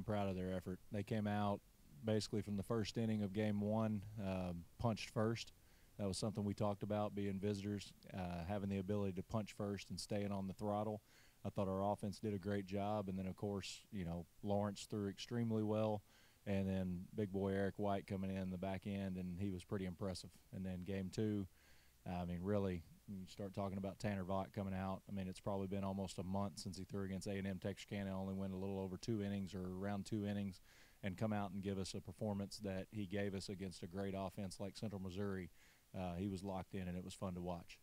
I'm proud of their effort. They came out basically from the first inning of game one, punched first. That was something we talked about, being visitors, having the ability to punch first and staying on the throttle. I thought our offense did a great job, and then of course, Lawrence threw extremely well, and then big boy Eric White coming in the back end, and he was pretty impressive. And then game two, I mean, really, you start talking about Tanner Vaught coming out. I mean, it's probably been almost a month since he threw against A&M Texarkana. Only went a little over 2 innings or around 2 innings, and come out and give us a performance that he gave us against a great offense like Central Missouri. He was locked in, and it was fun to watch.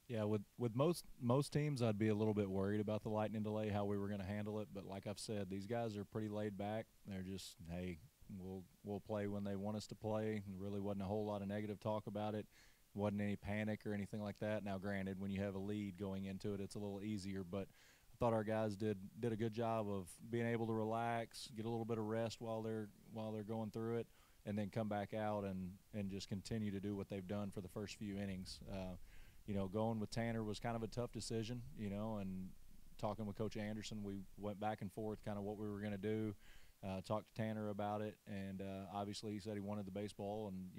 Yeah, with most teams, I'd be a little bit worried about the lightning delay, how we were going to handle it. But like I've said, these guys are pretty laid back. They're just, hey, we'll play when they want us to play. And really wasn't a whole lot of negative talk about it. Wasn't any panic or anything like that. Now, granted, when you have a lead going into it, it's a little easier. But I thought our guys did a good job of being able to relax, get a little bit of rest while they're going through it, and then come back out and just continue to do what they've done for the first few innings. Going with Tanner was kind of a tough decision, and talking with Coach Anderson, we went back and forth kind of what we were going to do, talked to Tanner about it, and obviously he said he wanted the baseball, and,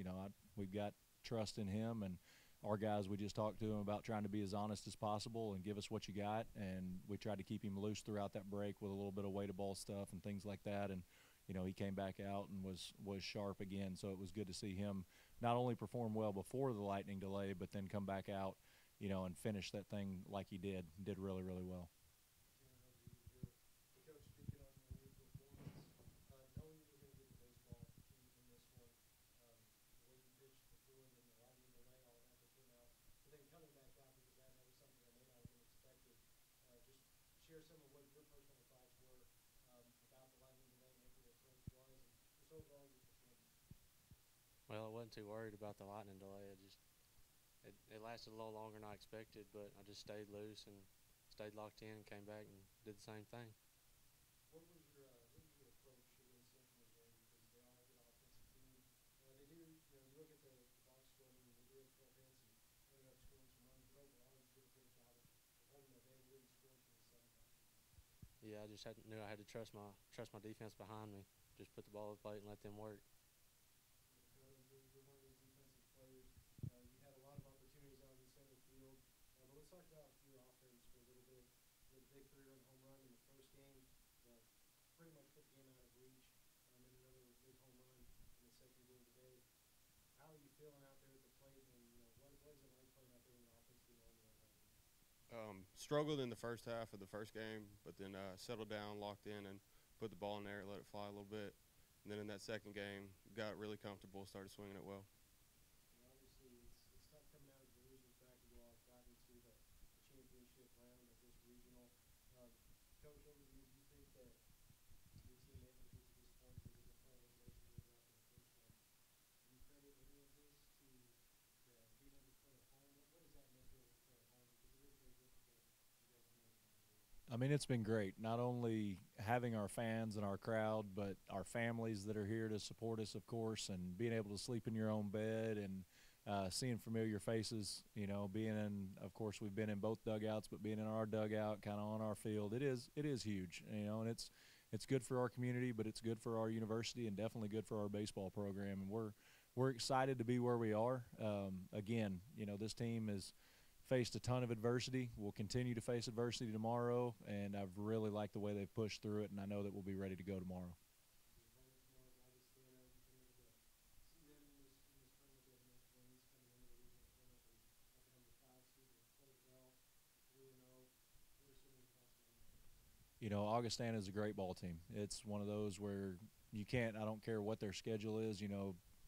we've got trust in him, and our guys, we just talked to him about trying to be as honest as possible and give us what you got, and we tried to keep him loose throughout that break with a little bit of weighted ball stuff and things like that, and he came back out and was sharp again. So it was good to see him not only perform well before the lightning delay, but then come back out, and finish that thing like he did really, really well. Well, I wasn't too worried about the lightning delay. It lasted a little longer than I expected, but I just stayed loose and stayed locked in, came back and did the same thing. Yeah, I just knew I had to trust my defense behind me. Just put the ball at the plate and let them work. Struggled in the first half of the first game, but then settled down, locked in, and put the ball in there, let it fly a little bit. And then in that second game, got really comfortable, started swinging it well. I mean, it's been great. Not only having our fans and our crowd, but our families that are here to support us, of course, and being able to sleep in your own bed and seeing familiar faces. Being in, of course, we've been in both dugouts, but being in our dugout, kind of on our field, it is huge. And it's good for our community, but it's good for our university and definitely good for our baseball program. And we're excited to be where we are. Again, this team is faced a ton of adversity. We'll continue to face adversity tomorrow, and I've really liked the way they've pushed through it, and I know that we'll be ready to go tomorrow. Augustana is a great ball team. It's one of those where I don't care what their schedule is.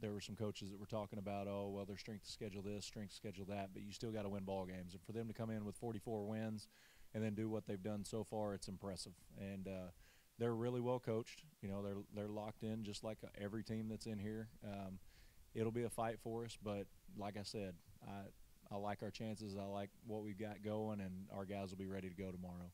There were some coaches that were talking about, oh, well, their strength to schedule this, strength to schedule that, but you still got to win ball games. And for them to come in with 44 wins and then do what they've done so far, it's impressive. And they're really well coached. They're locked in just like every team that's in here. it'll be a fight for us. But like I said, I like our chances. I like what we've got going, and our guys will be ready to go tomorrow.